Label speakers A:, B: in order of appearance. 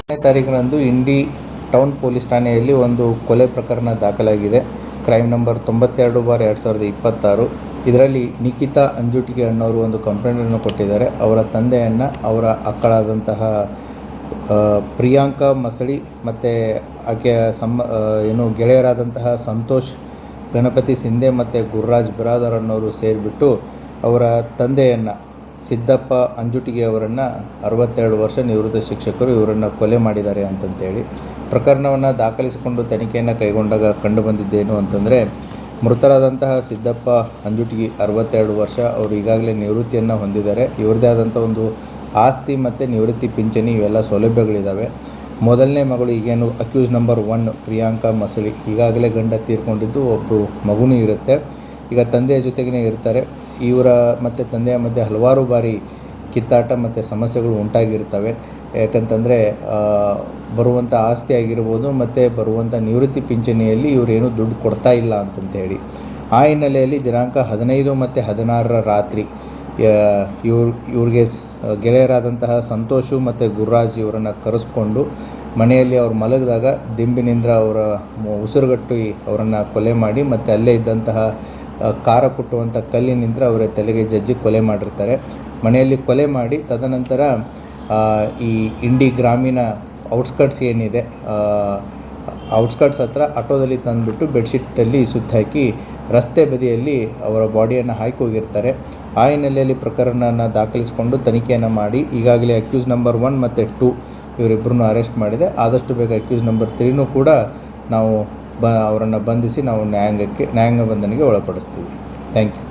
A: ತಾರೀಕಿನಂದು ಇಂಡಿ town police ಠಾಣೆಯಲ್ಲಿ ಒಂದು ಕೊಲೆ ಪ್ರಕರಣ ದಾಖಲಾಗಿದೆ. Crime number 92/2026. ಇದರಲ್ಲಿ ನಿಖಿತಾ ಅಂಜುಟಿಗೆ ಅನ್ನೋರು ಒಂದು ಕಂಪ್ಲೇಂಟನ್ನು ಕೊಟ್ಟಿದ್ದಾರೆ. ಅವರ ತಂದೆಯನ್ನು ಅವರ ಅಕ್ಕಳಾದಂತಹ ಪ್ರಿಯಾಂಕಾ ಮಸಳಿ ಮತ್ತು ಆಕೆಯ ಗೆಳೆಯರಾದಂತಹ ಸಂತೋಷ್ ಗಣಪತಿ ಸಿಂಧೆ ಮತ್ತು ಗುರುರಾಜ್ ಬಿರಾದರ್ ಅನ್ನೋರು ಸೇರಿಬಿಟ್ಟು ಅವರ ತಂದೆಯನ್ನು ಸಿದ್ದಪ್ಪ ಅಂಜುಟಿಗೆ ಅವರನ್ನು 62 ವರ್ಷ ನಿವೃತ್ತ ಶಿಕ್ಷಕರು ಇವರನ್ನು ಕೊಲೆ ಮಾಡಿದ್ದಾರೆ ಅಂತಂತೇಳಿ ಪ್ರಕರಣವನ್ನು ದಾಖಲಿಸಿಕೊಂಡು ತನಿಖೆಯನ್ನು ಕೈಗೊಂಡಾಗ ಕಂಡುಬಂದಿದ್ದೇನು ಅಂತಂದರೆ, ಮೃತರಾದಂತಹ ಸಿದ್ದಪ್ಪ ಅಂಜುಟಿಗೆ 62 ವರ್ಷ, ಅವರು ಈಗಾಗಲೇ ನಿವೃತ್ತಿಯನ್ನು ಹೊಂದಿದ್ದಾರೆ. ಇವರದೇ ಆದಂಥ ಒಂದು ಆಸ್ತಿ ಮತ್ತು ನಿವೃತ್ತಿ ಪಿಂಚಣಿ ಇವೆಲ್ಲ ಸೌಲಭ್ಯಗಳಿದ್ದಾವೆ. ಮೊದಲನೇ ಮಗಳು ಈಗೇನು ಅಕ್ಯೂಸ್ ನಂಬರ್ 1 ಪ್ರಿಯಾಂಕಾ ಮಸಳಿ, ಈಗಾಗಲೇ ಗಂಡ ತೀರ್ಕೊಂಡಿದ್ದು, ಒಬ್ಬರು ಮಗುನೂ ಇರುತ್ತೆ. ಈಗ ತಂದೆಯ ಜೊತೆಗೇ ಇರ್ತಾರೆ. ಇವರ ಮತ್ತು ತಂದೆಯ ಮಧ್ಯೆ ಹಲವಾರು ಬಾರಿ ಕಿತ್ತಾಟ ಮತ್ತು ಸಮಸ್ಯೆಗಳು ಉಂಟಾಗಿರ್ತವೆ. ಯಾಕಂತಂದರೆ ಬರುವಂಥ ಆಸ್ತಿ ಆಗಿರ್ಬೋದು ಮತ್ತು ಬರುವಂಥ ನಿವೃತ್ತಿ ಪಿಂಚಣಿಯಲ್ಲಿ ಇವರೇನು ದುಡ್ಡು ಕೊಡ್ತಾ ಇಲ್ಲ ಅಂತಂತೇಳಿ. ಆ ಹಿನ್ನೆಲೆಯಲ್ಲಿ ದಿನಾಂಕ 15 ಮತ್ತು 16 ರಾತ್ರಿ ಇವ್ರಿಗೆ ಗೆಳೆಯರಾದಂತಹ ಸಂತೋಷು ಮತ್ತು ಗುರುರಾಜ್ ಇವರನ್ನು ಕರೆಸ್ಕೊಂಡು ಮನೆಯಲ್ಲಿ ಅವ್ರು ಮಲಗಿದಾಗ ದಿಂಬಿನಿಂದ ಅವರ ಉಸಿರುಗಟ್ಟಿ ಅವರನ್ನು ಕೊಲೆ ಮಾಡಿ ಮತ್ತು ಅಲ್ಲೇ ಇದ್ದಂತಹ ಖಾರ ಕುಟ್ಟುವಂಥ ಕಲ್ಲಿನಿಂದ ಅವರ ತಲೆಗೆ ಜಜ್ಜಿ ಕೊಲೆ ಮಾಡಿರ್ತಾರೆ. ಮನೆಯಲ್ಲಿ ಕೊಲೆ ಮಾಡಿ ತದನಂತರ ಈ ಇಂಡಿ ಗ್ರಾಮೀಣ ಔಟ್ಸ್ಕಟ್ಸ್ ಏನಿದೆ, ಔಟ್ಸ್ಕಟ್ಸ್ ಹತ್ರ ಆಟೋದಲ್ಲಿ ತಂದುಬಿಟ್ಟು ಬೆಡ್ಶೀಟಲ್ಲಿ ಸುತ್ತಾಕಿ ರಸ್ತೆ ಬದಿಯಲ್ಲಿ ಅವರ ಬಾಡಿಯನ್ನು ಹಾಕಿ ಹೋಗಿರ್ತಾರೆ. ಆ ಹಿನ್ನೆಲೆಯಲ್ಲಿ ಪ್ರಕರಣನ ದಾಖಲಿಸಿಕೊಂಡು ತನಿಖೆಯನ್ನು ಮಾಡಿ ಈಗಾಗಲೇ ಅಕ್ಯೂಸ್ ನಂಬರ್ 1 ಮತ್ತು 2 ಇವರಿಬ್ಬರನ್ನು ಅರೆಸ್ಟ್ ಮಾಡಿದೆ. ಆದಷ್ಟು ಬೇಗ ಅಕ್ಯೂಸ್ ನಂಬರ್ 3ನೂ ಕೂಡ ನಾವು ಅವರನ್ನು ಬಂಧಿಸಿ ನಾವು ನ್ಯಾಯಾಂಗ ಬಂಧನಕ್ಕೆ ಒಳಪಡಿಸ್ತೀವಿ. Thank you.